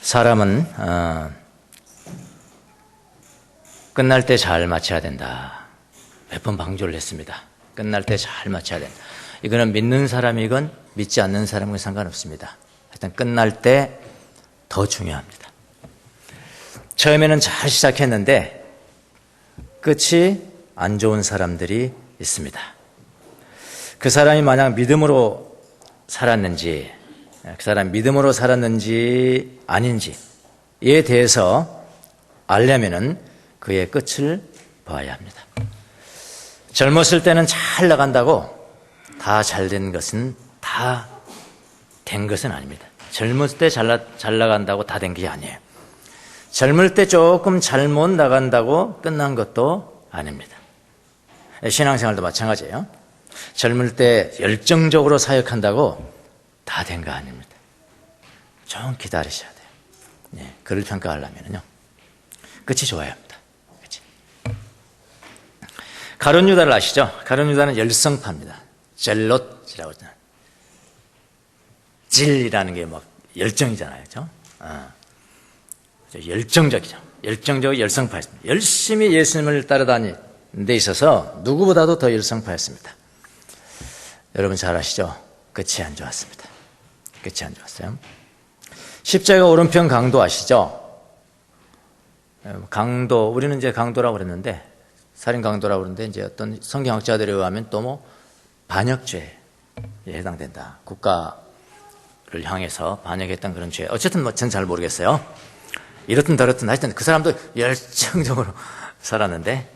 사람은 끝날 때 잘 마쳐야 된다. 몇 번 강조를 했습니다. 끝날 때 잘 마쳐야 된다. 이거는 믿는 사람이건 믿지 않는 사람이건 상관없습니다. 하여튼 끝날 때 더 중요합니다. 처음에는 잘 시작했는데 끝이 안 좋은 사람들이 있습니다. 그 사람이 만약 믿음으로 살았는지, 그 사람이 믿음으로 살았는지 아닌지에 대해서 알려면은 그의 끝을 봐야 합니다. 젊었을 때는 잘 나간다고 다 잘 된 것은 다 된 것은 아닙니다. 젊었을 때 잘 나간다고 다 된 게 아니에요. 젊을 때 조금 잘못 나간다고 끝난 것도 아닙니다. 신앙생활도 마찬가지예요. 젊을 때 열정적으로 사역한다고 다 된 거 아닙니다. 좀 기다리셔야 돼요. 네, 그를 평가하려면요. 끝이 좋아야 합니다. 그치? 가룟 유다를 아시죠? 가룟 유다는 열성파입니다. 젤롯이라고 하잖아요. 질이라는 게 막 열정이잖아요. 그죠? 열정적이죠. 열정적 열성파였습니다. 열심히 예수님을 따라다니는 데 있어서 누구보다도 더 열성파였습니다. 여러분 잘 아시죠? 끝이 안 좋았습니다. 끝이 안 좋았어요. 십자가 오른편 강도 아시죠? 강도, 우리는 이제 강도라고 그랬는데, 살인 강도라고 그러는데, 이제 어떤 성경학자들에 의하면 또 뭐, 반역죄에 해당된다. 국가를 향해서 반역했던 그런 죄. 어쨌든 뭐, 전 잘 모르겠어요. 이렇든 저렇든 하여튼 그 사람도 열정적으로 살았는데,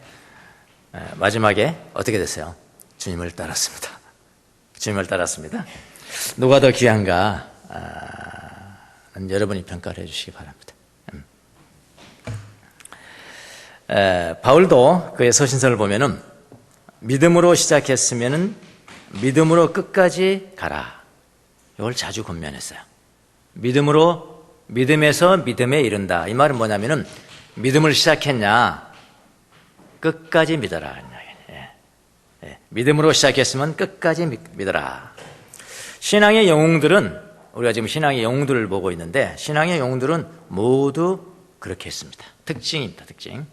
마지막에 어떻게 됐어요? 주님을 따랐습니다. 주님을 따랐습니다. 누가 더 귀한가? 여러분이 평가를 해주시기 바랍니다. 바울도 그의 서신서를 보면은 믿음으로 시작했으면은 믿음으로 끝까지 가라. 이걸 자주 권면했어요. 믿음에서 믿음에 이른다. 이 말은 뭐냐면은 믿음을 시작했냐? 끝까지 믿어라. 믿음으로 시작했으면 끝까지 믿어라. 신앙의 영웅들은, 우리가 지금 신앙의 영웅들을 보고 있는데, 신앙의 영웅들은 모두 그렇게 했습니다. 특징입니다, 특징.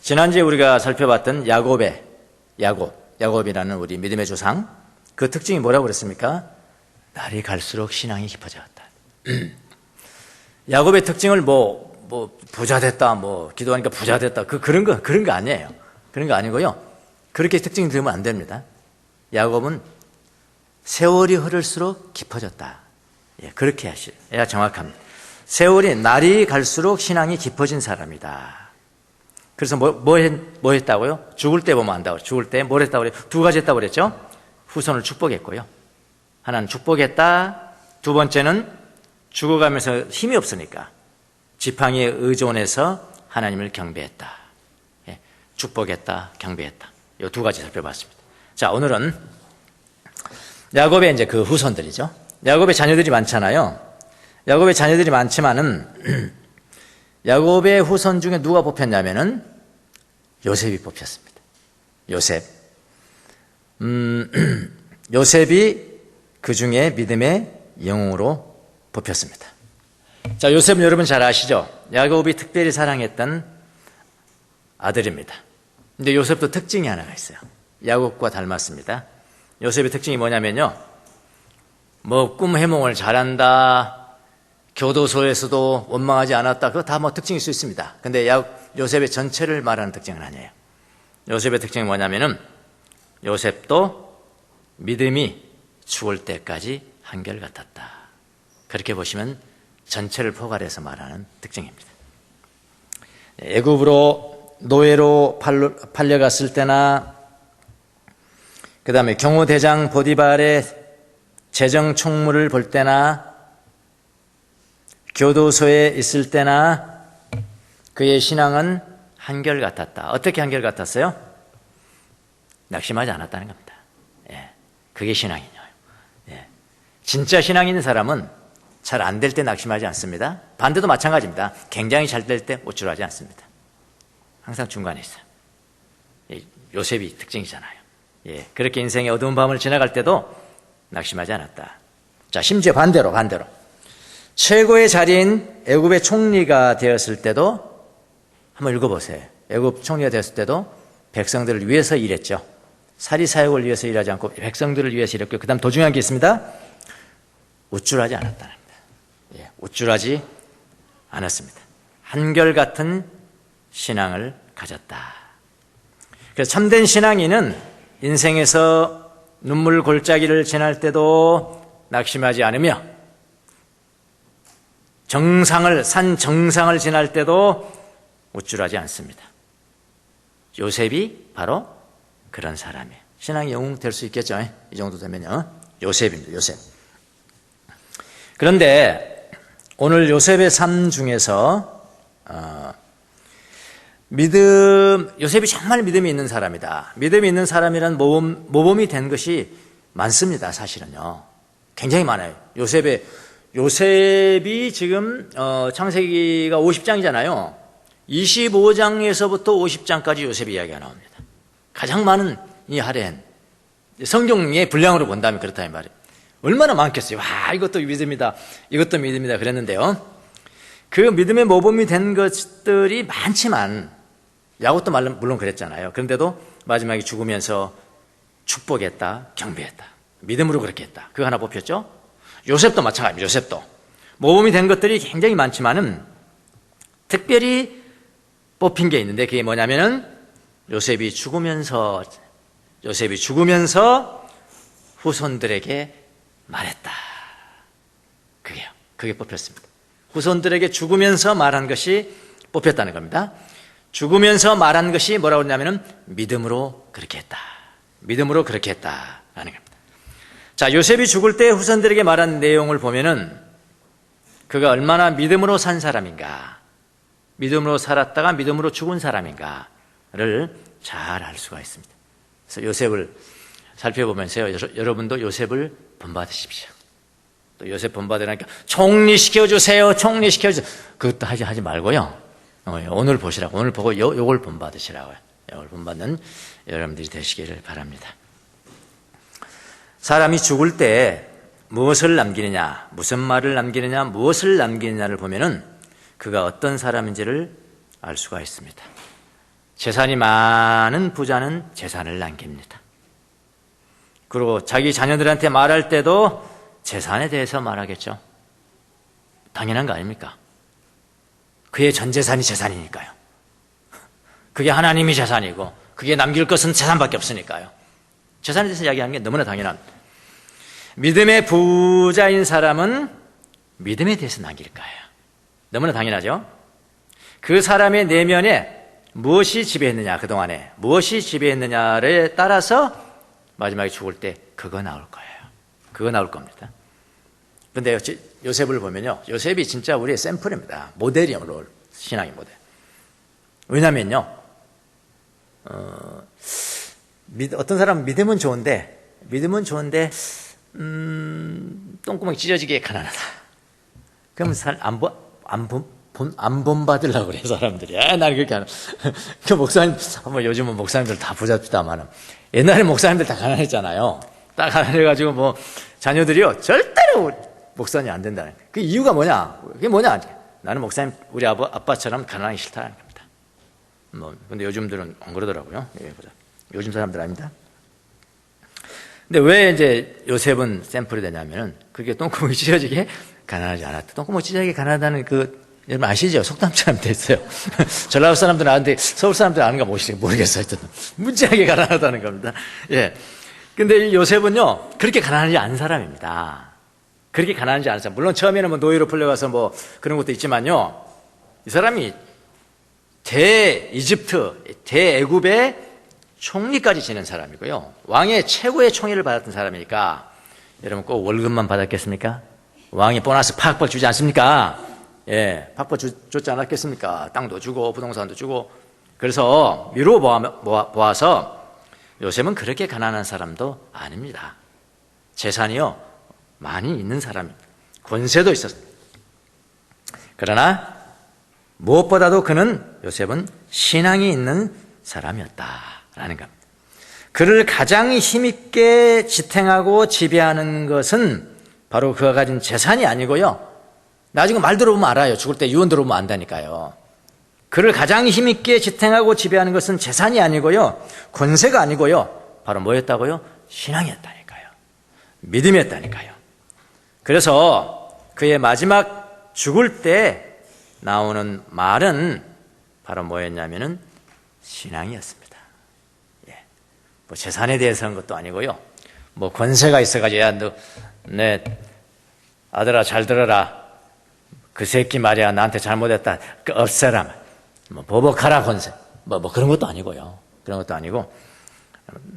지난주에 우리가 살펴봤던 야곱이라는 우리 믿음의 조상, 그 특징이 뭐라고 그랬습니까? 날이 갈수록 신앙이 깊어졌다. 야곱의 특징을 부자 됐다, 기도하니까 부자 됐다, 그런 거 아니에요. 그런 거 아니고요. 그렇게 특징이 들으면 안 됩니다. 야곱은 세월이 흐를수록 깊어졌다. 예, 그렇게 하셔야 정확합니다. 날이 갈수록 신앙이 깊어진 사람이다. 그래서 뭐 했다고요? 죽을 때 보면 안다고. 죽을 때 뭘 했다고 그래요? 두 가지 했다고 그랬죠? 후손을 축복했고요. 하나는 축복했다. 두 번째는 죽어가면서 힘이 없으니까 지팡이에 의존해서 하나님을 경배했다. 예, 축복했다, 경배했다. 이 두 가지 살펴봤습니다. 자, 오늘은 야곱의 이제 그 후손들이죠. 야곱의 자녀들이 많잖아요. 야곱의 자녀들이 많지만은 야곱의 후손 중에 누가 뽑혔냐면은 요셉이 뽑혔습니다. 요셉이 그 중에 믿음의 영웅으로 뽑혔습니다. 자, 요셉은 여러분 잘 아시죠? 야곱이 특별히 사랑했던 아들입니다. 근데 요셉도 특징이 하나가 있어요. 야곱과 닮았습니다. 요셉의 특징이 뭐냐면요. 꿈 해몽을 잘한다. 교도소에서도 원망하지 않았다. 그거 다 특징일 수 있습니다. 근데 요셉의 전체를 말하는 특징은 아니에요. 요셉의 특징이 뭐냐면은 요셉도 믿음이 죽을 때까지 한결같았다. 그렇게 보시면 전체를 포괄해서 말하는 특징입니다. 애굽으로 노예로 팔려갔을 때나 그 다음에 경호대장 보디발의 재정 총무를 볼 때나 교도소에 있을 때나 그의 신앙은 한결같았다. 어떻게 한결같았어요? 낙심하지 않았다는 겁니다. 예, 그게 신앙이에요. 예, 진짜 신앙 있는 사람은 잘 안 될 때 낙심하지 않습니다. 반대도 마찬가지입니다. 굉장히 잘 될 때 우쭐하지 않습니다. 항상 중간에 있어요. 예, 요셉이 특징이잖아요. 예, 그렇게 인생의 어두운 밤을 지나갈 때도 낙심하지 않았다. 자, 심지어 반대로 최고의 자리인 애굽의 총리가 되었을 때도 한번 읽어보세요. 애굽 총리가 되었을 때도 백성들을 위해서 일했죠. 사리사욕을 위해서 일하지 않고 백성들을 위해서 일했고, 그 다음 더 중요한 게 있습니다. 우쭐하지 않았다는 겁니다. 예, 우쭐하지 않았습니다. 한결같은 신앙을 가졌다. 그래서 참된 신앙인은 인생에서 눈물 골짜기를 지날 때도 낙심하지 않으며 산 정상을 지날 때도 우쭐하지 않습니다. 요셉이 바로 그런 사람이에요. 신앙이 영웅 될 수 있겠죠? 이 정도 되면요. 요셉입니다. 요셉. 그런데 오늘 요셉의 삶 중에서 요셉이 정말 믿음이 있는 사람이다. 믿음이 있는 사람이란 모범이 된 것이 많습니다. 사실은요. 굉장히 많아요. 요셉이 지금 창세기가 50장이잖아요. 25장에서부터 50장까지 요셉 이야기가 나옵니다. 가장 많은 이 할애한 성경의 분량으로 본다면 그렇다 이 말이에요. 얼마나 많겠어요. 와, 이것도 믿음이다, 이것도 믿음이다 그랬는데요. 그 믿음의 모범이 된 것들이 많지만 야곱도 물론 그랬잖아요. 그런데도 마지막에 죽으면서 축복했다, 경배했다, 믿음으로 그렇게 했다. 그거 하나 뽑혔죠. 요셉도 마찬가지입니다. 요셉도 모범이 된 것들이 굉장히 많지만은 특별히 뽑힌 게 있는데 그게 뭐냐면은 요셉이 죽으면서 후손들에게 말했다. 그게 뽑혔습니다. 후손들에게 죽으면서 말한 것이 뽑혔다는 겁니다. 죽으면서 말한 것이 뭐라고 했냐면은 믿음으로 그렇게 했다. 믿음으로 그렇게 했다라는 겁니다. 자, 요셉이 죽을 때 후손들에게 말한 내용을 보면은 그가 얼마나 믿음으로 산 사람인가, 믿음으로 살았다가 믿음으로 죽은 사람인가를 잘 알 수가 있습니다. 그래서 요셉을 살펴보면서요, 여러분도 요셉을 본받으십시오. 또 요셉 본받으라니까 총리시켜주세요, 총리시켜주세요. 그것도 하지 말고요. 오늘 보시라고, 오늘 보고 요걸 본받으시라고요. 요걸 본받는 여러분들이 되시기를 바랍니다. 사람이 죽을 때 무엇을 남기느냐, 무슨 말을 남기느냐, 무엇을 남기느냐를 보면은 그가 어떤 사람인지를 알 수가 있습니다. 재산이 많은 부자는 재산을 남깁니다. 그리고 자기 자녀들한테 말할 때도 재산에 대해서 말하겠죠. 당연한 거 아닙니까? 그의 전 재산이 재산이니까요. 그게 하나님이 재산이고 그게 남길 것은 재산밖에 없으니까요. 재산에 대해서 이야기하는 게 너무나 당연합니다. 믿음의 부자인 사람은 믿음에 대해서 남길 거예요. 너무나 당연하죠. 그 사람의 내면에 무엇이 지배했느냐, 그동안에 무엇이 지배했느냐에 따라서 마지막에 죽을 때 그거 나올 거예요. 그거 나올 겁니다. 그런데 요셉을 보면요, 요셉이 진짜 우리의 샘플입니다. 모델이요, 신앙의 모델. 왜냐면요, 어떤 사람은 믿음은 좋은데 똥구멍이 찢어지게 가난하다. 그러면 안 본받으려고 그래, 사람들이. 나는 그렇게 하는. 그 목사님, 요즘은 목사님들 다 부자입니다만, 옛날에 목사님들 다 가난했잖아요. 딱 가난해가지고 자녀들이요, 절대로 목사님이 안 된다는. 그 이유가 뭐냐? 그게 뭐냐? 나는 목사님, 우리 아빠처럼 가난하기 싫다는 겁니다. 근데 요즘들은 안 그러더라고요. 요즘 사람들 아닙니다. 근데 왜 이제 요셉은 샘플이 되냐면은 그게 똥구멍이 찢어지게 가난하지 않았다. 똥구멍이 찢어지게 가난하다는 여러분 아시죠? 속담처럼 돼 있어요. 전라도 사람들은 아는데 서울 사람들은 아는가 모르겠어요. 하여튼 무지하게 가난하다는 겁니다. 예. 근데 요셉은요, 그렇게 가난하지 않은 사람입니다. 그렇게 가난하지 않은 사람. 물론 처음에는 노예로 풀려가서 그런 것도 있지만요, 이 사람이 대애굽의 총리까지 지낸 사람이고요, 왕의 최고의 총리를 받았던 사람이니까, 여러분 꼭 월급만 받았겠습니까? 왕이 보너스 팍팍 주지 않습니까? 예, 팍팍 줬지 않았겠습니까? 땅도 주고 부동산도 주고. 그래서 미루어 보아서 요셉은 그렇게 가난한 사람도 아닙니다. 재산이요, 많이 있는 사람입니다. 권세도 있었습니다. 그러나 무엇보다도 요셉은 신앙이 있는 사람이었다라는 겁니다. 그를 가장 힘있게 지탱하고 지배하는 것은 바로 그가 가진 재산이 아니고요, 나중에 말 들어보면 알아요. 죽을 때 유언 들어보면 안다니까요. 그를 가장 힘있게 지탱하고 지배하는 것은 재산이 아니고요, 권세가 아니고요, 바로 뭐였다고요? 신앙이었다니까요. 믿음이었다니까요. 그래서 그의 마지막 죽을 때 나오는 말은 바로 뭐였냐면은 신앙이었습니다. 예. 뭐 재산에 대해서 한 것도 아니고요, 뭐 권세가 있어가지고, 야, 너, 내 아들아 잘 들어라. 그 새끼 말이야 나한테 잘못했다. 그 없애라. 뭐 보복하라 권세. 뭐 그런 것도 아니고요. 그런 것도 아니고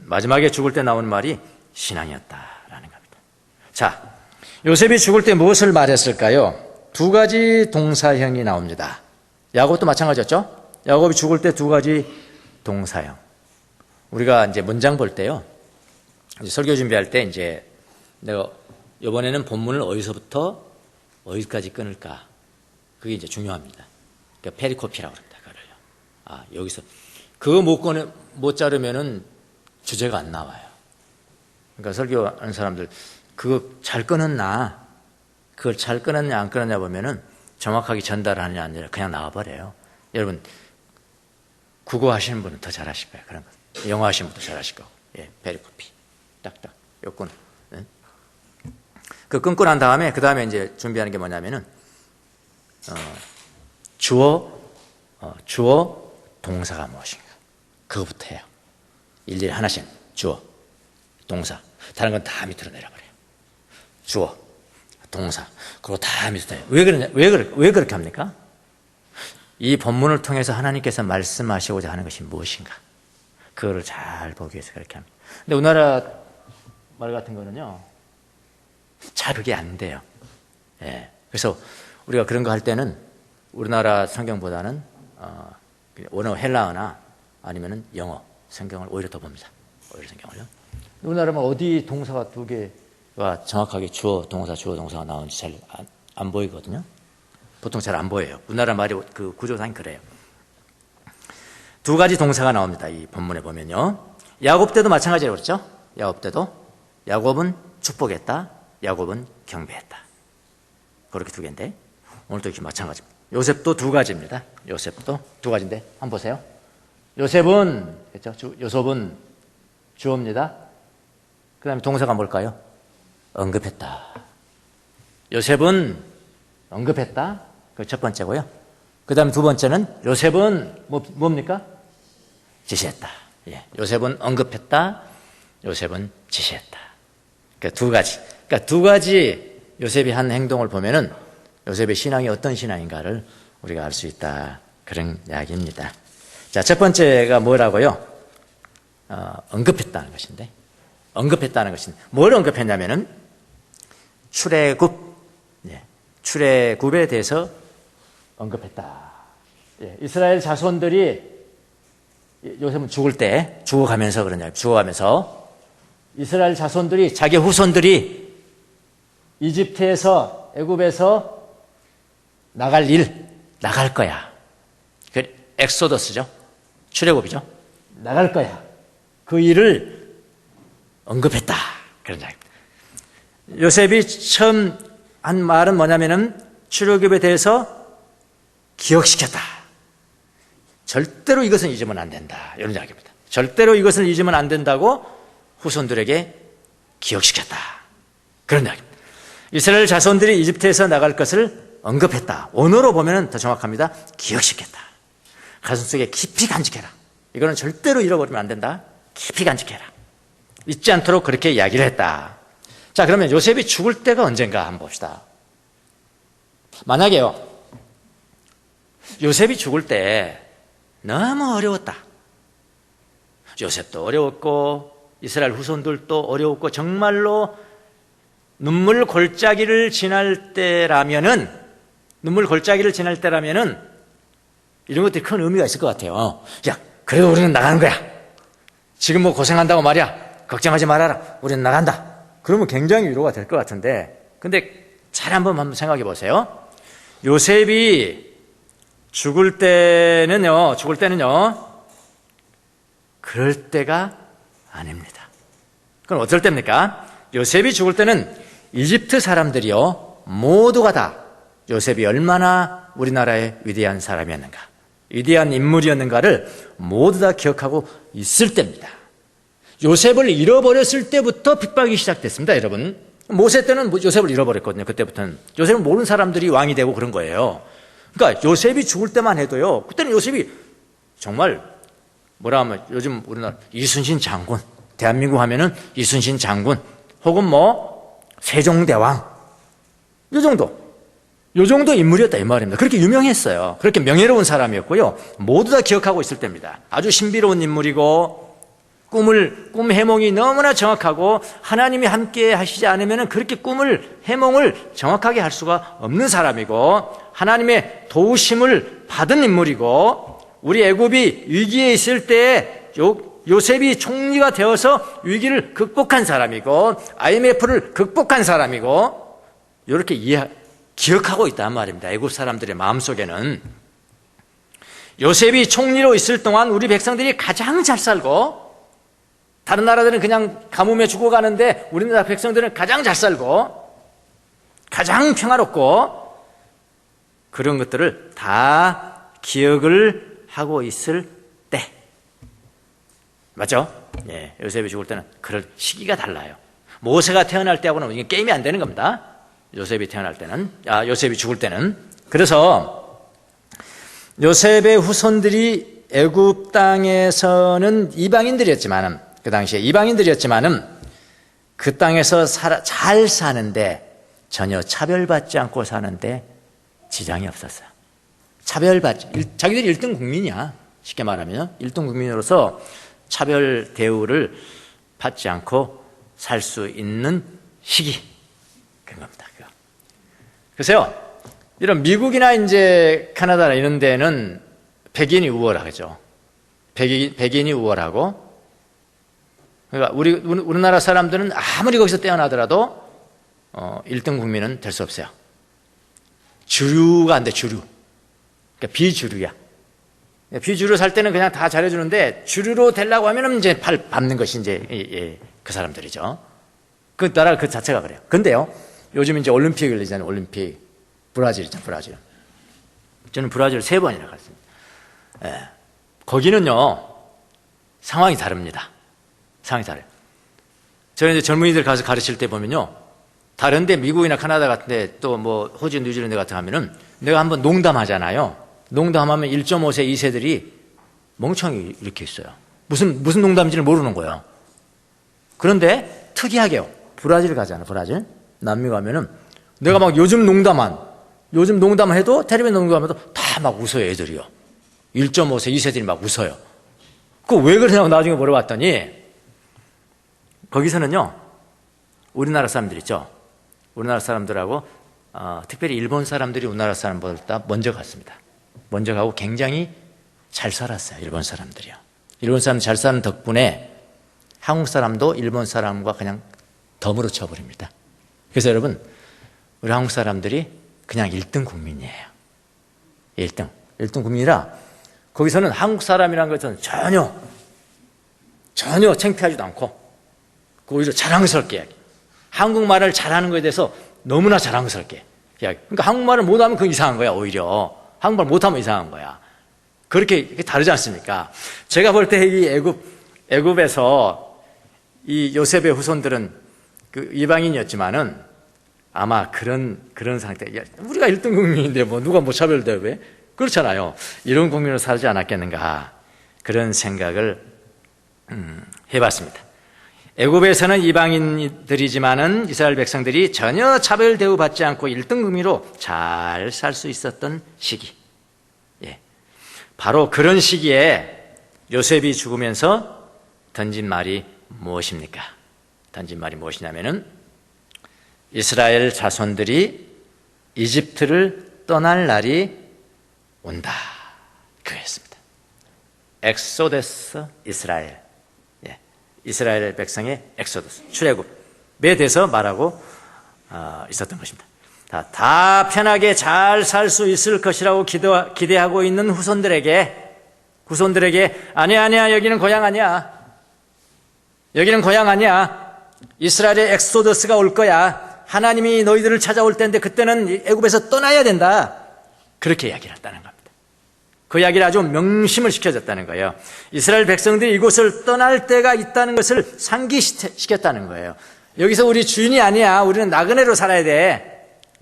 마지막에 죽을 때 나오는 말이 신앙이었다라는 겁니다. 자, 요셉이 죽을 때 무엇을 말했을까요? 두 가지 동사형이 나옵니다. 야곱도 마찬가지였죠? 야곱이 죽을 때 두 가지 동사형. 우리가 이제 문장 볼 때요, 이제 설교 준비할 때 이제 내가 이번에는 본문을 어디서부터 어디까지 끊을까? 그게 이제 중요합니다. 그러니까 페리코피라고 그럽니다. 그거를요. 여기서 그거 못 자르면은 주제가 안 나와요. 그러니까 설교하는 사람들 그거 잘 끊었나? 그걸 잘 끊었냐 안 끊었냐 보면은 정확하게 전달하느냐 아니라 그냥 나와버려요. 여러분 국어 하시는 분은 더 잘하실 거예요. 그런 거. 영어 하시는 분도 잘하실 거고. 예, 페리코피. 딱딱. 요건. 예? 그 끊고 난 다음에 그 다음에 이제 준비하는 게 뭐냐면은 주어 동사가 무엇인가 그거부터 해요. 일일이 하나씩 주어 동사 다른 건 다 밑으로 내려버려요. 주어 동사 그거 다 밑으로 내려. 왜 그러냐? 왜 그렇게 합니까? 이 본문을 통해서 하나님께서 말씀하시고자 하는 것이 무엇인가 그거를 잘 보기 위해서 그렇게 합니다. 근데 우리나라 말 같은 거는요 잘 그게 안 돼요. 예. 그래서 우리가 그런 거 할 때는 우리나라 성경보다는 원어 헬라어나 아니면은 영어 성경을 오히려 더 봅니다. 오히려 성경을요. 우리나라는 어디 동사가 두 개가 정확하게 주어 동사가 나오는지 잘 안 보이거든요. 보통 잘 안 보여요. 우리나라 말이 그 구조상이 그래요. 두 가지 동사가 나옵니다. 이 본문에 보면요. 야곱 때도 마찬가지라고 그랬죠. 야곱 때도 야곱은 축복했다. 야곱은 경배했다. 그렇게 두 개인데 오늘도 이렇게 마찬가지입니다. 요셉도 두 가지입니다. 요셉도 두 가지인데 한번 보세요. 요셉은 그렇죠? 요셉은 주어입니다. 그 다음에 동사가 뭘까요? 언급했다. 요셉은 언급했다. 그 첫 번째고요. 그 다음에 두 번째는 요셉은 뭡니까? 지시했다. 예. 요셉은 언급했다. 요셉은 지시했다. 그러니까 두 가지. 그러니까 두 가지 요셉이 한 행동을 보면은 요셉의 신앙이 어떤 신앙인가를 우리가 알 수 있다. 그런 이야기입니다. 자, 첫 번째가 뭐라고요? 언급했다는 것인데, 언급했다는 것은 뭘 언급했냐면은 출애굽, 예, 출애굽에 대해서 언급했다. 예, 이스라엘 자손들이 요셉은 죽을 때 죽어가면서 그러냐, 죽어가면서 이스라엘 자손들이 자기 후손들이 이집트에서 애굽에서 나갈 거야. 그 엑소더스죠. 출애굽이죠. 나갈 거야. 그 일을 언급했다. 그런 이야기입니다. 요셉이 처음 한 말은 뭐냐면은 출애굽에 대해서 기억시켰다. 절대로 이것은 잊으면 안 된다. 이런 이야기입니다. 절대로 이것을 잊으면 안 된다고 후손들에게 기억시켰다. 그런 이야기입니다. 이스라엘 자손들이 이집트에서 나갈 것을 언급했다. 언어로 보면 더 정확합니다. 기억시켰다. 가슴속에 깊이 간직해라. 이거는 절대로 잃어버리면 안 된다. 깊이 간직해라. 잊지 않도록 그렇게 이야기를 했다. 자, 그러면 요셉이 죽을 때가 언젠가 한번 봅시다. 만약에요, 요셉이 죽을 때 너무 어려웠다. 요셉도 어려웠고 이스라엘 후손들도 어려웠고 정말로 눈물 골짜기를 지날 때라면은 이런 것들이 큰 의미가 있을 것 같아요. 야, 그래도 우리는 나가는 거야. 지금 뭐 고생한다고 말이야. 걱정하지 말아라. 우리는 나간다. 그러면 굉장히 위로가 될 것 같은데, 근데 잘 한번 생각해 보세요. 요셉이 죽을 때는요, 그럴 때가 아닙니다. 그럼 어떨 때입니까? 요셉이 죽을 때는 이집트 사람들이요, 모두가 다 요셉이 얼마나 우리나라의 위대한 사람이었는가, 위대한 인물이었는가를 모두 다 기억하고 있을 때입니다. 요셉을 잃어버렸을 때부터 핍박이 시작됐습니다, 여러분. 모세 때는 요셉을 잃어버렸거든요. 그때부터는 요셉을 모르는 사람들이 왕이 되고 그런 거예요. 그러니까 요셉이 죽을 때만 해도요, 그때는 요셉이 정말 뭐라 하면 요즘 우리나라 이순신 장군, 대한민국 하면은 이순신 장군 혹은 뭐 세종대왕 요 정도 인물이었다 이 말입니다. 그렇게 유명했어요. 그렇게 명예로운 사람이었고요. 모두 다 기억하고 있을 때입니다. 아주 신비로운 인물이고 꿈 해몽이 너무나 정확하고 하나님이 함께 하시지 않으면 그렇게 해몽을 정확하게 할 수가 없는 사람이고 하나님의 도우심을 받은 인물이고 우리 애굽이 위기에 있을 때 요셉이 총리가 되어서 위기를 극복한 사람이고 IMF를 극복한 사람이고 이렇게 기억하고 있단 말입니다. 애굽 사람들의 마음속에는 요셉이 총리로 있을 동안 우리 백성들이 가장 잘 살고 다른 나라들은 그냥 가뭄에 죽어가는데 우리나라 백성들은 가장 잘 살고 가장 평화롭고 그런 것들을 다 기억을 하고 있을 때 맞죠? 예, 요셉이 죽을 때는 그럴 시기가 달라요. 모세가 태어날 때하고는 이게 게임이 안 되는 겁니다. 요셉이 죽을 때는. 그래서 요셉의 후손들이 애굽 땅에서는 이방인들이었지만은 그 당시에 이방인들이었지만은 그 땅에서 잘 사는데 전혀 차별받지 않고 사는데 지장이 없었어요. 자기들이 1등 국민이야. 쉽게 말하면 1등 국민으로서 차별 대우를 받지 않고 살 수 있는 시기 그런 겁니다. 글쎄요, 이런 미국이나 이제 카나다나 이런 데는 백인이 우월하죠. 백인이 우월하고 그러니까 우리나라 사람들은 아무리 거기서 태어나더라도 1등 국민은 될 수 없어요. 주류가 안 돼, 주류. 그러니까 비주류야. 비주류 살 때는 그냥 다 잘해주는데 주류로 되려고 하면 이제 팔 밟는 것이 이제 그 사람들이죠. 그 나라 그 자체가 그래요. 근데요, 요즘 이제 올림픽 열리잖아요. 올림픽. 브라질이죠, 브라질. 저는 브라질 3번이나 갔습니다. 예. 거기는요, 상황이 다릅니다. 상황이 달라요. 저는 이제 젊은이들 가서 가르칠 때 보면요, 다른데 미국이나 카나다 같은데 또 뭐 호주, 뉴질랜드 같은 데 하면은 내가 한번 농담하잖아요. 농담하면 1.5세, 2세들이 멍청이 이렇게 있어요. 무슨 농담인지를 모르는 거예요. 그런데 특이하게요. 브라질 가잖아, 브라질. 남미 가면은 내가 막 요즘 농담을 해도 텔레비전 농담해도 다 막 웃어요, 애들이요. 1.5세, 2세들이 막 웃어요. 그거 왜 그러냐고 나중에 물어봤더니 거기서는요, 우리나라 사람들 있죠. 우리나라 사람들하고 특별히 일본 사람들이 우리나라 사람보다 먼저 갔습니다. 먼저 가고 굉장히 잘 살았어요, 일본 사람들이요. 일본 사람 잘 사는 덕분에 한국 사람도 일본 사람과 그냥 덤으로 쳐버립니다. 그래서 여러분, 우리 한국 사람들이 그냥 1등 국민이에요. 1등 국민이라 거기서는 한국 사람이라는 것은 전혀 창피하지도 않고 오히려 자랑스럽게 한국말을 잘하는 것에 대해서 너무나 자랑스럽게 그러니까 한국말을 못하면 그건 이상한 거야. 오히려 한국말 못하면 이상한 거야. 그렇게 다르지 않습니까? 제가 볼 때 이 애굽에서 이 요셉의 후손들은 그 이방인이었지만은 아마 그런 상태. 우리가 1등 국민인데 뭐 누가 뭐 차별돼 왜? 그렇잖아요. 이런 국민으로 살지 않았겠는가 그런 생각을 해봤습니다. 애굽에서는 이방인들이지만은 이스라엘 백성들이 전혀 차별 대우받지 않고 1등 국민으로 잘 살 수 있었던 시기. 예. 바로 그런 시기에 요셉이 죽으면서 던진 말이 무엇입니까? 던진 말이 무엇이냐면은 이스라엘 자손들이 이집트를 떠날 날이 온다. 그랬습니다. 엑소데스 이스라엘. 예. 이스라엘 백성의 엑소데스, 출애굽에 대해서 말하고 있었던 것입니다. 다 편하게 잘 살 수 있을 것이라고 기대하고 있는 후손들에게 아니야, 여기는 고향 아니야. 여기는 고향 아니야. 이스라엘의 엑소더스가 올 거야. 하나님이 너희들을 찾아올 때인데 그때는 애굽에서 떠나야 된다. 그렇게 이야기를 했다는 겁니다. 그 이야기를 아주 명심을 시켜줬다는 거예요. 이스라엘 백성들이 이곳을 떠날 때가 있다는 것을 상기시켰다는 거예요. 여기서 우리 주인이 아니야. 우리는 나그네로 살아야 돼.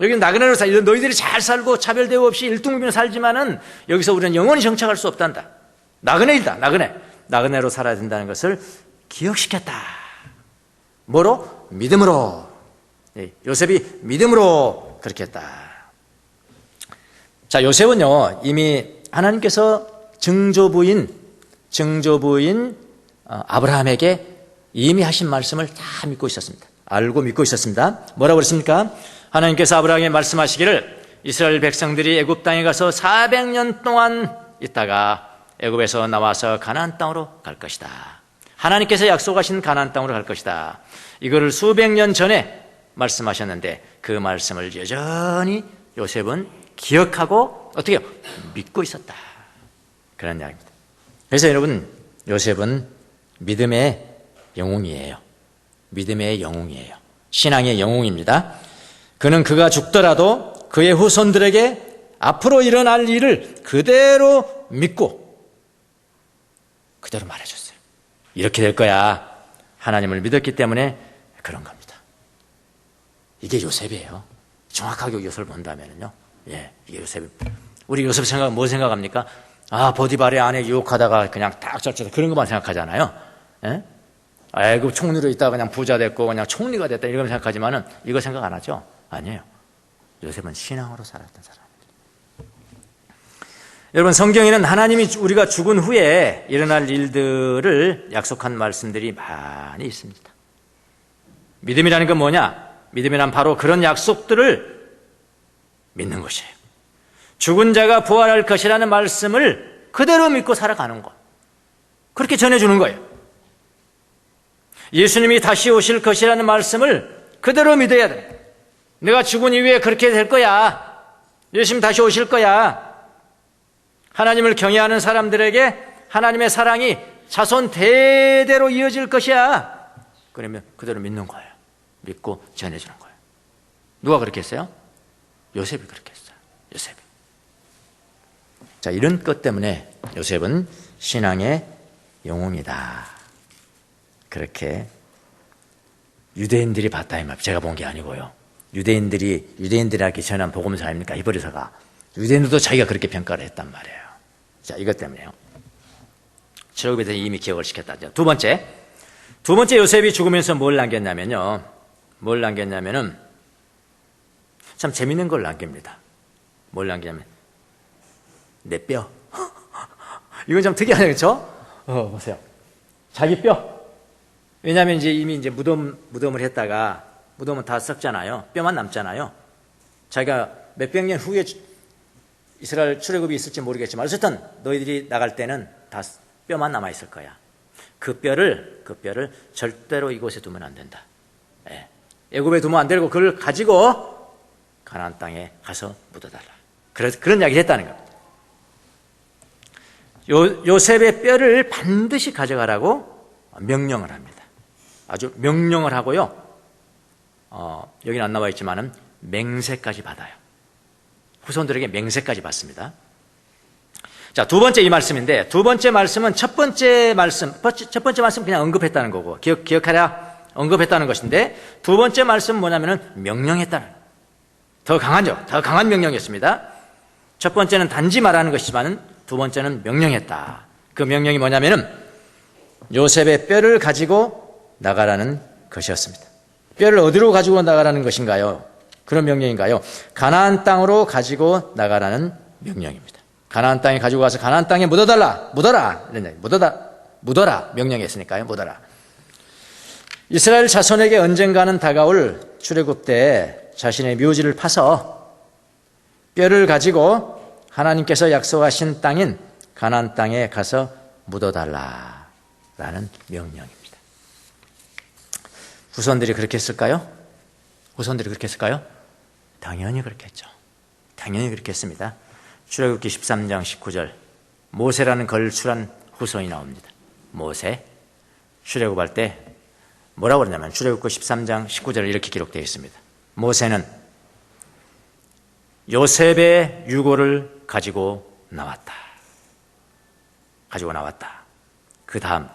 여기는 나그네로 살아. 너희들이 잘 살고 차별대우 없이 일등분으로 살지만은 여기서 우리는 영원히 정착할 수 없단다. 나그네이다. 나그네로 살아야 된다는 것을 기억시켰다. 뭐로? 믿음으로. 요셉이 믿음으로 그렇게 했다. 자, 요셉은요, 이미 하나님께서 증조부인 아브라함에게 이미 하신 말씀을 다 믿고 있었습니다. 알고 믿고 있었습니다. 뭐라고 그랬습니까? 하나님께서 아브라함에게 말씀하시기를 이스라엘 백성들이 애굽 땅에 가서 400년 동안 있다가 애굽에서 나와서 가나안 땅으로 갈 것이다. 하나님께서 약속하신 가나안 땅으로 갈 것이다. 이거를 수백 년 전에 말씀하셨는데 그 말씀을 여전히 요셉은 기억하고 어떻게 해요? 믿고 있었다. 그런 이야기입니다. 그래서 여러분, 요셉은 믿음의 영웅이에요. 믿음의 영웅이에요. 신앙의 영웅입니다. 그는 그가 죽더라도 그의 후손들에게 앞으로 일어날 일을 그대로 믿고 그대로 말해줬어요. 이렇게 될 거야. 하나님을 믿었기 때문에 그런 겁니다. 이게 요셉이에요. 정확하게 요셉을 본다면요. 예, 이게 요셉. 우리 요셉 뭐 생각합니까? 보디발의 아내 유혹하다가 그냥 딱 젖혀서 그런 것만 생각하잖아요. 예? 애굽 총리로 있다가 그냥 부자 됐고 그냥 총리가 됐다 이런 생각하지만은 이거 생각 안 하죠? 아니에요. 요셉은 신앙으로 살았던 사람입니다. 여러분, 성경에는 하나님이 우리가 죽은 후에 일어날 일들을 약속한 말씀들이 많이 있습니다. 믿음이라는 건 뭐냐? 믿음이란 바로 그런 약속들을 믿는 것이에요. 죽은 자가 부활할 것이라는 말씀을 그대로 믿고 살아가는 것. 그렇게 전해주는 거예요. 예수님이 다시 오실 것이라는 말씀을 그대로 믿어야 돼. 내가 죽은 이후에 그렇게 될 거야. 예수님 다시 오실 거야. 하나님을 경외하는 사람들에게 하나님의 사랑이 자손 대대로 이어질 것이야. 그러면 그대로 믿는 거예요. 믿고 전해주는 거예요. 누가 그렇게 했어요? 요셉이 그렇게 했어요. 요셉이. 자, 이런 것 때문에 요셉은 신앙의 영웅이다. 그렇게 유대인들이 봤다 이 말. 제가 본 게 아니고요. 유대인들에게 전한 복음서 아닙니까? 히브리서가. 유대인들도 자기가 그렇게 평가를 했단 말이에요. 자, 이것 때문에요. 출애굽에 대해서 이미 기억을 시켰다. 두 번째 요셉이 죽으면서 뭘 남겼냐면요. 참 재밌는 걸 남깁니다. 뭘 남기냐면 내 뼈. 이건 좀 특이하네요, 그렇죠? 보세요. 자기 뼈. 왜냐하면 이미 무덤을 했다가 무덤은 다 썩잖아요. 뼈만 남잖아요. 자기가 몇백 년 후에 이스라엘 출애굽이 있을지 모르겠지만 어쨌든 너희들이 나갈 때는 다 뼈만 남아 있을 거야. 그 뼈를 절대로 이곳에 두면 안 된다. 예. 애굽에 두면 안 되고 그걸 가지고 가나안 땅에 가서 묻어달라. 그런 이야기를 했다는 겁니다. 요셉의 뼈를 반드시 가져가라고 명령을 합니다. 아주 명령을 하고요. 여기는 안 나와 있지만은 맹세까지 받아요. 후손들에게 맹세까지 받습니다. 자, 두 번째 이 말씀인데, 두 번째 말씀은 첫 번째 말씀 그냥 언급했다는 거고, 기억하라, 언급했다는 것인데, 두 번째 말씀은 뭐냐면은 명령했다는, 더 강한 명령이었습니다. 첫 번째는 단지 말하는 것이지만은, 두 번째는 명령했다. 그 명령이 뭐냐면은, 요셉의 뼈를 가지고 나가라는 것이었습니다. 뼈를 어디로 가지고 나가라는 것인가요? 그런 명령인가요? 가나안 땅으로 가지고 나가라는 명령입니다. 가나안 땅에 가지고 가서 가나안 땅에 묻어라. 명령했으니까요. 묻어라. 이스라엘 자손에게 언젠가는 다가올 출애굽 때 자신의 묘지를 파서 뼈를 가지고 하나님께서 약속하신 땅인 가나안 땅에 가서 묻어달라라는 명령입니다. 후손들이 그렇게 했을까요? 당연히 그렇게 했죠. 당연히 그렇게 했습니다. 출애굽기 13장 19절 모세라는 걸출한 후손이 나옵니다. 모세 출애굽할 때 뭐라고 그러냐면 출애굽기 13장 19절에 이렇게 기록되어 있습니다. 모세는 요셉의 유고를 가지고 나왔다. 그 다음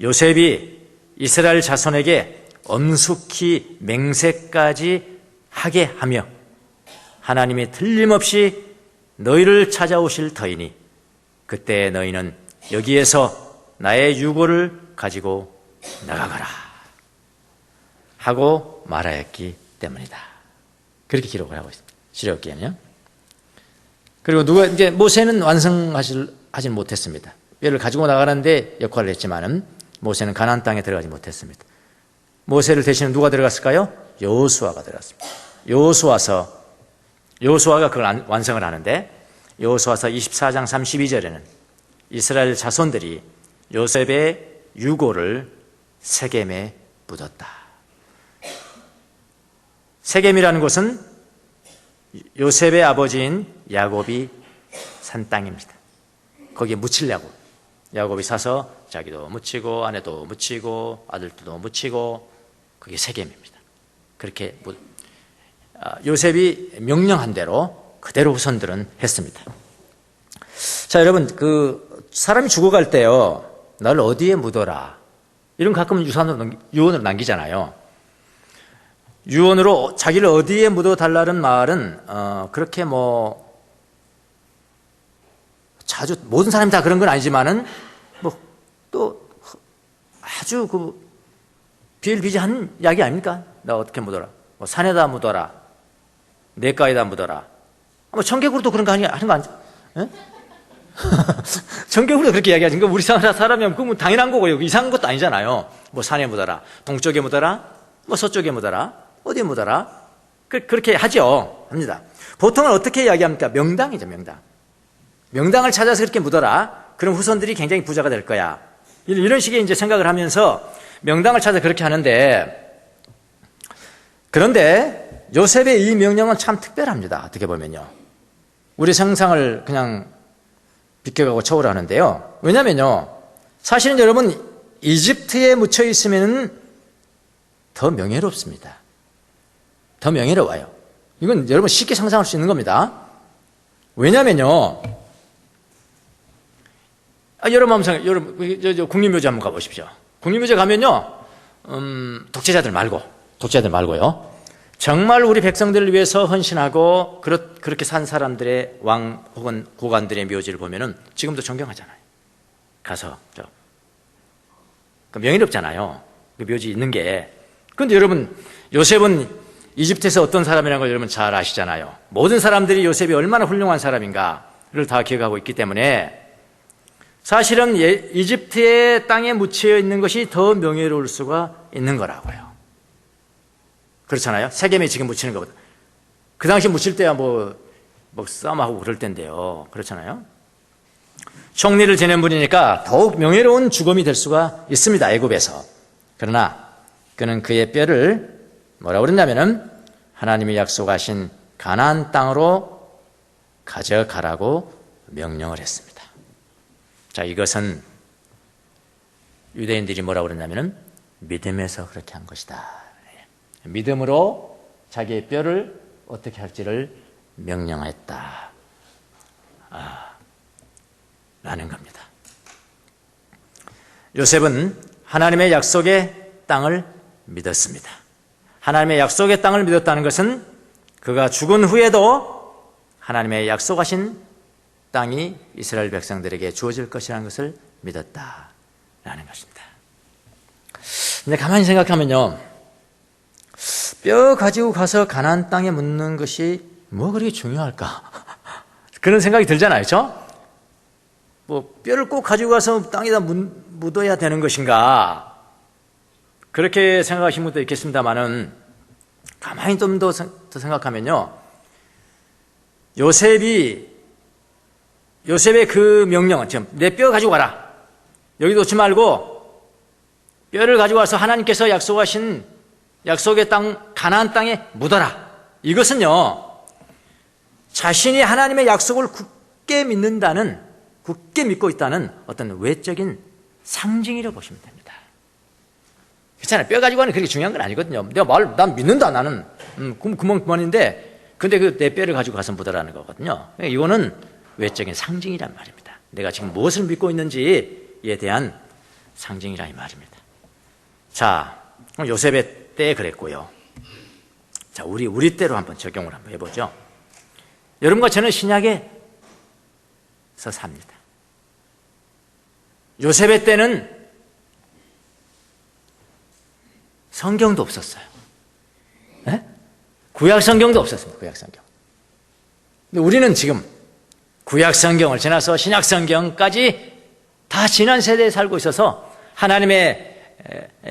요셉이 이스라엘 자손에게 엄숙히 맹세까지 하게 하며 하나님이 틀림없이 너희를 찾아오실 터이니 그때 너희는 여기에서 나의 유고를 가지고 나가거라 하고 말하였기 때문이다. 그렇게 기록을 하고 있습니다. 출애굽기에는요. 그리고 이제 모세는 완성하지 못했습니다. 뼈를 가지고 나가는데 역할을 했지만은 모세는 가나안 땅에 들어가지 못했습니다. 모세를 대신에 누가 들어갔을까요? 여호수아가 들어갔습니다. 여호수아가 그걸 완성을 하는데 여호수아서 24장 32절에는 이스라엘 자손들이 요셉의 유고를 세겜에 묻었다. 세겜이라는 곳은 요셉의 아버지인 야곱이 산 땅입니다. 거기에 묻히려고 야곱이 사서 자기도 묻히고 아내도 묻히고 아들도 묻히고 그게 세겜입니다. 그렇게 요셉이 명령한 대로 그대로 후손들은 했습니다. 자, 여러분, 사람이 죽어갈 때요, 나를 어디에 묻어라. 이런 가끔은 유언으로 남기잖아요. 유언으로 자기를 어디에 묻어달라는 말은, 그렇게 자주, 모든 사람이 다 그런 건 아니지만은, 또, 아주 비일비재한 이야기 아닙니까? 나 어떻게 묻어라. 산에다 묻어라. 냇가에다 묻어라. 청개구리도 그런 거 하는 거 아니죠? 청개구리도 그렇게 이야기하지. 우리 사람이 그건 당연한 거고요. 이상한 것도 아니잖아요. 산에 묻어라. 동쪽에 묻어라. 서쪽에 묻어라. 어디에 묻어라. 그렇게 하죠. 합니다. 보통은 어떻게 이야기합니까? 명당이죠, 명당. 명당을 찾아서 그렇게 묻어라. 그럼 후손들이 굉장히 부자가 될 거야. 이런 식의 이제 생각을 하면서 명당을 찾아 그렇게 하는데, 그런데 요셉의 이 명령은 참 특별합니다. 어떻게 보면요. 우리 상상을 그냥 비껴가고 초월하는데요. 왜냐면요. 사실은 여러분, 이집트에 묻혀 있으면 더 명예롭습니다. 더 명예로워요. 이건 여러분 쉽게 상상할 수 있는 겁니다. 왜냐면요. 여러분 국립묘지 한번 가보십시오. 국립묘지 가면요. 독재자들 말고요. 정말 우리 백성들을 위해서 헌신하고 그렇게 산 사람들의 왕 혹은 고관들의 묘지를 보면은 지금도 존경하잖아요. 가서 명예롭잖아요. 그 묘지 있는 게. 그런데 여러분, 요셉은 이집트에서 어떤 사람이라는 걸 여러분 잘 아시잖아요. 모든 사람들이 요셉이 얼마나 훌륭한 사람인가를 다 기억하고 있기 때문에 사실은 이집트의 땅에 묻혀 있는 것이 더 명예로울 수가 있는 거라고요. 그렇잖아요. 세겜에 지금 묻히는 것보다. 그 당시 묻힐 때야 싸움하고 그럴 텐데요. 그렇잖아요. 총리를 지낸 분이니까 더욱 명예로운 죽음이 될 수가 있습니다. 애굽에서. 그러나 그는 그의 뼈를 뭐라고 그랬냐면은 하나님이 약속하신 가나안 땅으로 가져가라고 명령을 했습니다. 자, 이것은 유대인들이 뭐라고 그랬냐면은 믿음에서 그렇게 한 것이다. 믿음으로 자기의 뼈를 어떻게 할지를 명령했다. 라는 겁니다. 요셉은 하나님의 약속의 땅을 믿었습니다. 하나님의 약속의 땅을 믿었다는 것은 그가 죽은 후에도 하나님의 약속하신 땅이 이스라엘 백성들에게 주어질 것이라는 것을 믿었다라는 것입니다. 근데 가만히 생각하면요. 뼈 가지고 가서 가나안 땅에 묻는 것이 뭐 그렇게 중요할까? 그런 생각이 들잖아요. 그렇죠? 뼈를 꼭 가지고 가서 땅에다 묻어야 되는 것인가? 그렇게 생각하시는 분도 있겠습니다만은 가만히 좀 더 생각하면요. 요셉의 그 명령은 지금 내 뼈 가지고 가라. 여기 놓지 말고 뼈를 가지고 와서 하나님께서 약속하신 약속의 땅 가나안 땅에 묻어라. 이것은요. 자신이 하나님의 약속을 굳게 믿고 있다는 어떤 외적인 상징이라고 보시면 됩니다. 괜찮아요. 뼈 가지고 하는 그렇게 중요한 건 아니거든요. 난 믿는다, 나는. 그만인데, 근데 그 내 뼈를 가지고 가서 묻어라는 거거든요. 이거는 외적인 상징이란 말입니다. 내가 지금 무엇을 믿고 있는지에 대한 상징이라 이 말입니다. 자, 요셉의 때 그랬고요. 자, 우리 때로 한번 적용을 한번 해보죠. 여러분과 저는 신약에서 삽니다. 요셉의 때는 성경도 없었어요. 네? 구약 성경도 없었습니다. 구약 성경. 근데 우리는 지금 구약 성경을 지나서 신약 성경까지 다 지난 세대에 살고 있어서 하나님의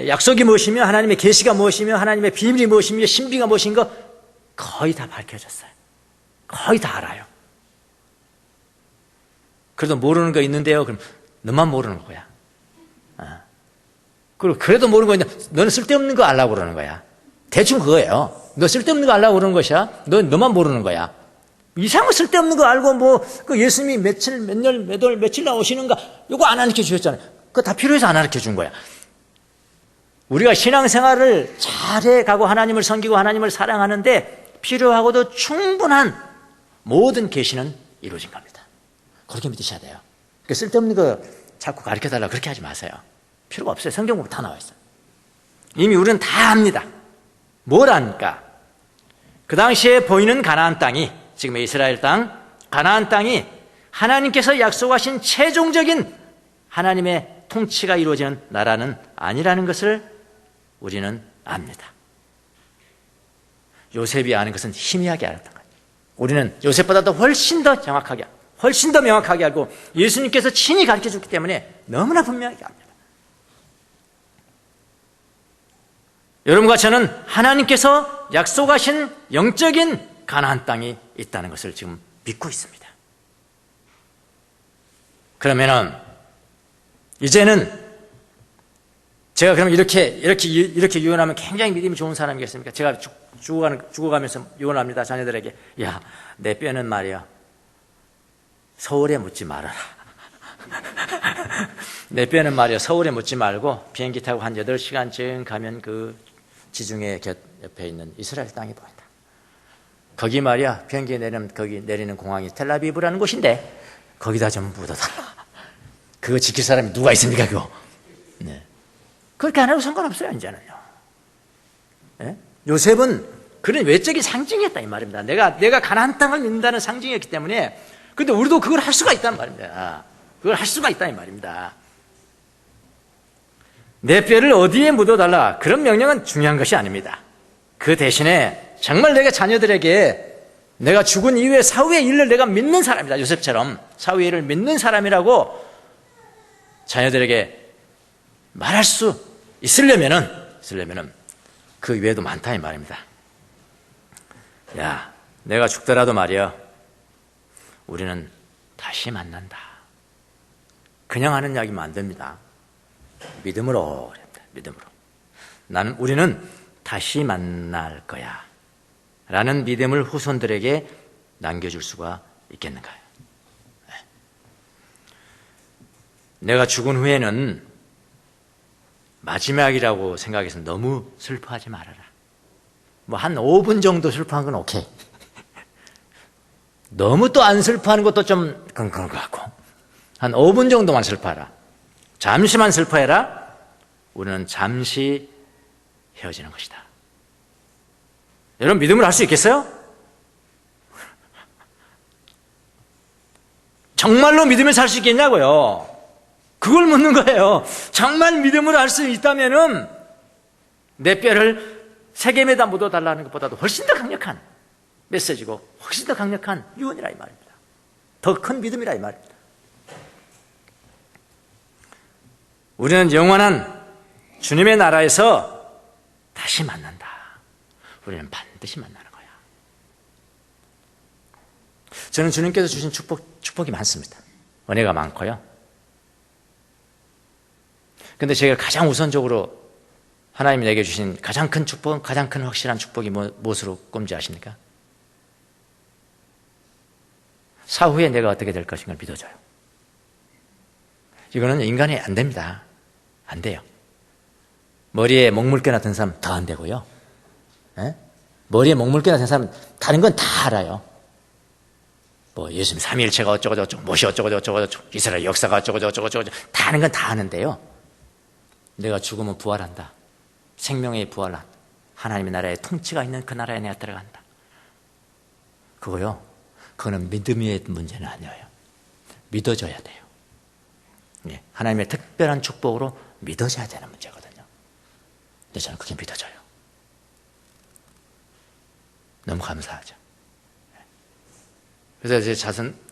약속이 무엇이며 하나님의 계시가 무엇이며 하나님의 비밀이 무엇이며 신비가 무엇인가 거의 다 밝혀졌어요. 거의 다 알아요. 그래도 모르는 거 있는데요. 그럼 너만 모르는 거야. 그리고 그래도 모르는 거 있는데 너는 쓸데없는 거 알라고 그러는 거야. 대충 그거예요. 너 쓸데없는 거 알라고 그러는 것이야. 너만 모르는 거야. 이상한 쓸데없는 거 알고 그 예수님이 며칠, 몇 년, 몇 월, 며칠 나오시는가 이거 안 가르쳐 주셨잖아요. 그거 다 필요해서 안 가르쳐 준 거야. 우리가 신앙생활을 잘해가고 하나님을 섬기고 하나님을 사랑하는데 필요하고도 충분한 모든 계시는 이루어진 겁니다. 그렇게 믿으셔야 돼요. 쓸데없는 거 자꾸 가르쳐달라고 그렇게 하지 마세요. 필요가 없어요. 성경 보면 다 나와 있어요. 이미 우리는 다 압니다. 뭘 아니까? 그 당시에 보이는 가나안 땅이, 지금 이스라엘 땅, 가나안 땅이 하나님께서 약속하신 최종적인 하나님의 통치가 이루어지는 나라는 아니라는 것을 우리는 압니다. 요셉이 아는 것은 희미하게 알았던 거예요. 우리는 요셉보다도 훨씬 더 정확하게, 훨씬 더 명확하게 알고 예수님께서 친히 가르쳐 줬기 때문에 너무나 분명하게 압니다. 여러분과 저는 하나님께서 약속하신 영적인 가나안 땅이 있다는 것을 지금 믿고 있습니다. 그러면은 이제는 제가 그럼 이렇게 유언하면 굉장히 믿음이 좋은 사람이겠습니까? 제가 죽어가면서 유언합니다. 자녀들에게. 야, 내 뼈는 말이야. 서울에 묻지 말아라. 내 뼈는 말이야. 서울에 묻지 말고 비행기 타고 한 8시간쯤 가면 그 지중해 옆에 있는 이스라엘 땅이 보인다. 거기 말이야. 비행기 거기 내리는 공항이 텔라비브라는 곳인데 거기다 좀 묻어달라. 그거 지킬 사람이 누가 있습니까, 그거? 네. 그렇게 안 해도 상관없어요, 이제는요. 네? 요셉은 그런 외적인 상징이었다, 이 말입니다. 내가 가나안 땅을 믿는다는 상징이었기 때문에, 근데 우리도 그걸 할 수가 있다는 말입니다. 그걸 할 수가 있다, 이 말입니다. 내 뼈를 어디에 묻어달라. 그런 명령은 중요한 것이 아닙니다. 그 대신에 정말 내가 자녀들에게 내가 죽은 이후에 사후의 일을 내가 믿는 사람이다. 요셉처럼 사후의 일을 믿는 사람이라고 자녀들에게 말할 수 있으려면은 그 외에도 많다 이 말입니다. 야, 내가 죽더라도 말이야. 우리는 다시 만난다. 그냥 하는 이야기면 안 됩니다. 믿음으로. 우리는 다시 만날 거야. 라는 믿음을 후손들에게 남겨줄 수가 있겠는가요? 내가 죽은 후에는 마지막이라고 생각해서 너무 슬퍼하지 말아라. 한 5분 정도 슬퍼한 건 오케이. 너무 또 안 슬퍼하는 것도 좀 그런 것 같고. 한 5분 정도만 슬퍼하라. 잠시만 슬퍼해라. 우리는 잠시 헤어지는 것이다. 여러분 믿음을 할 수 있겠어요? 정말로 믿으면 살 수 있겠냐고요. 그걸 묻는 거예요. 정말 믿음으로 할 수 있다면은 내 뼈를 세겜에다 묻어달라는 것보다도 훨씬 더 강력한 메시지고 훨씬 더 강력한 유언이라 이 말입니다. 더 큰 믿음이라 이 말입니다. 우리는 영원한 주님의 나라에서 다시 만난다. 우리는 반드시 만나는 거야. 저는 주님께서 주신 축복이 많습니다. 은혜가 많고요. 근데 제가 가장 우선적으로 하나님이 내게 주신 가장 큰 축복, 가장 큰 확실한 축복이 무엇으로 꼽는지 아십니까? 사후에 내가 어떻게 될 것인가를 믿어줘요. 이거는 인간이 안 됩니다. 안 돼요. 머리에 먹물개나 든 사람 더 안 되고요. 예? 머리에 먹물개나 든 사람 다른 건 다 알아요. 뭐 예수님 삼위일체가 어쩌고저쩌고, 못이 어쩌고저쩌고, 이스라엘 역사가 어쩌고저쩌고, 다 아는 건 다 아는데요. 내가 죽으면 부활한다. 생명의 부활한 하나님의 나라의 통치가 있는 그 나라에 내가 들어간다. 그거요. 그거는 믿음의 문제는 아니에요. 믿어져야 돼요. 예, 하나님의 특별한 축복으로 믿어져야 되는 문제거든요. 근데 저는 그게 믿어져요. 너무 감사하죠. 그래서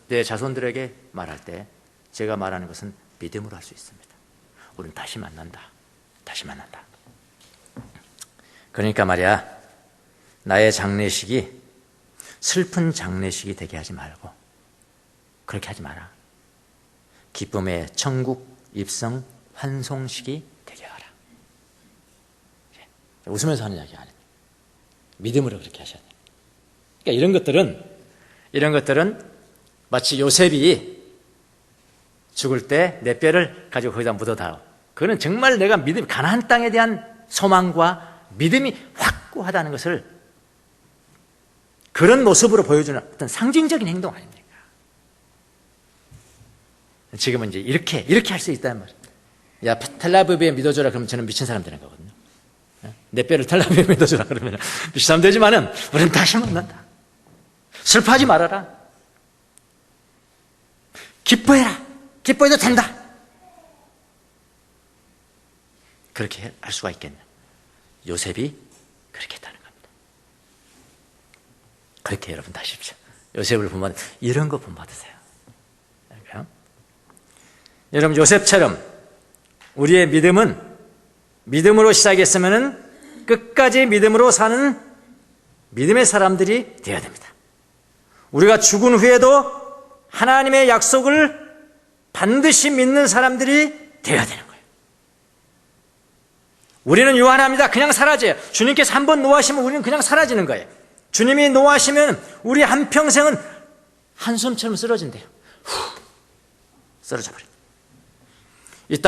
내 자손들에게 말할 때 제가 말하는 것은 믿음으로 할 수 있습니다. 우리는 다시 만난다. 다시 만난다. 그러니까 말이야, 나의 장례식이 슬픈 장례식이 되게 하지 말고 그렇게 하지 마라. 기쁨의 천국 입성 환송식이 되게 하라. 웃으면서 하는 이야기 아니에요. 믿음으로 그렇게 하셔야 돼요. 그러니까 이런 것들은 마치 요셉이 죽을 때 내 뼈를 가지고 거기다 묻어다오. 그거는 정말 내가 믿음, 가나안 땅에 대한 소망과 믿음이 확고하다는 것을 그런 모습으로 보여주는 어떤 상징적인 행동 아닙니까? 지금은 이제 이렇게 할 수 있다는 말이에요. 야, 텔라비브에 믿어줘라 그러면 저는 미친 사람 되는 거거든요. 내 뼈를 텔라비브에 믿어줘라 그러면 미친 사람 되지만은 우리는 다시 만난다. 슬퍼하지 말아라. 기뻐해라. 기뻐해도 된다. 그렇게 할 수가 있겠냐. 요셉이 그렇게 했다는 겁니다. 그렇게 여러분 하십시오. 요셉을 본받으 이런 거 본받으세요. 여러분 요셉처럼 우리의 믿음은 믿음으로 시작했으면 끝까지 믿음으로 사는 믿음의 사람들이 되어야 됩니다. 우리가 죽은 후에도 하나님의 약속을 반드시 믿는 사람들이 되어야 되는 거예요. 우리는 유한합니다. 그냥 사라져요. 주님께서 한번 노하시면 우리는 그냥 사라지는 거예요. 주님이 노하시면 우리 한평생은 한숨처럼 쓰러진대요. 쓰러져 버립니다. 이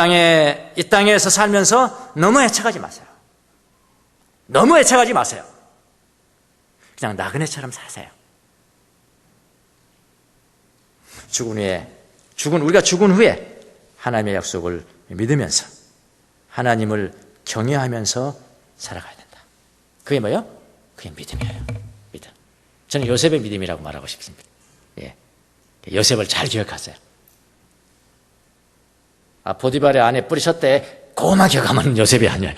땅에서 살면서 너무 애착하지 마세요. 너무 애착하지 마세요. 그냥 나그네처럼 사세요. 우리가 죽은 후에 하나님의 약속을 믿으면서 하나님을 경외하면서 살아가야 된다. 그게 뭐예요? 그게 믿음이에요. 믿음. 저는 요셉의 믿음이라고 말하고 싶습니다. 예. 요셉을 잘 기억하세요. 보디발의 안에 뿌리셨대. 그것만 기억하면 요셉이 아니에요.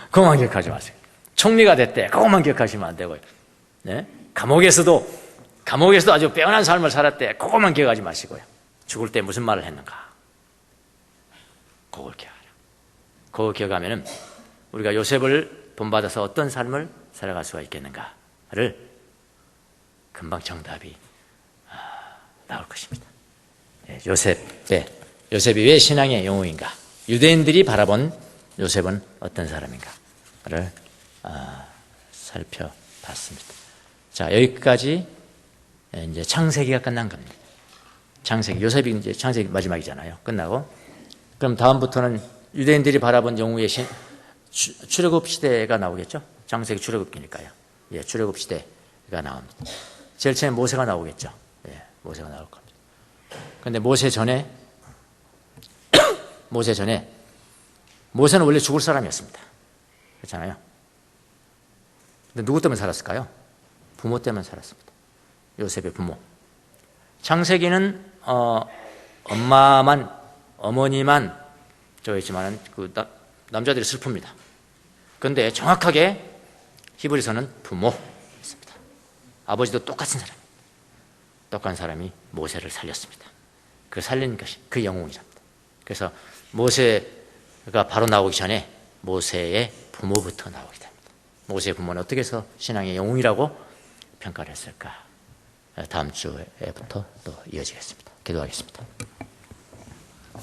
그것만 기억하지 마세요. 총리가 됐대. 그것만 기억하시면 안 되고요. 네? 감옥에서도 아주 빼어난 삶을 살았대. 그것만 기억하지 마시고요. 죽을 때 무슨 말을 했는가. 그걸 기억하라. 그걸 기억하면은 우리가 요셉을 본받아서 어떤 삶을 살아갈 수가 있겠는가를 금방 정답이 나올 것입니다. 요셉이 왜 신앙의 영웅인가? 유대인들이 바라본 요셉은 어떤 사람인가를 살펴봤습니다. 자, 여기까지 이제 창세기가 끝난 겁니다. 요셉이 이제 창세기 마지막이잖아요. 끝나고. 그럼 다음부터는 유대인들이 바라본 영웅의 출애굽 시대가 나오겠죠? 창세기 출애굽기니까요. 예, 출애굽 시대가 나옵니다. 제일 처음에 모세가 나오겠죠? 예, 모세가 나올 겁니다. 그런데 모세 전에 모세는 원래 죽을 사람이었습니다. 그렇잖아요. 근데 누구 때문에 살았을까요? 부모 때문에 살았습니다. 요셉의 부모. 창세기는 어머니만 있지만은 남자들이 슬픕니다. 그런데 정확하게 히브리서는 부모였습니다. 아버지도 똑같은 사람이 모세를 살렸습니다. 그 살린 것이 그 영웅이랍니다. 그래서 모세가 바로 나오기 전에 모세의 부모부터 나오게 됩니다. 모세의 부모는 어떻게 해서 신앙의 영웅이라고 평가를 했을까? 다음 주에부터 또 이어지겠습니다. 기도하겠습니다.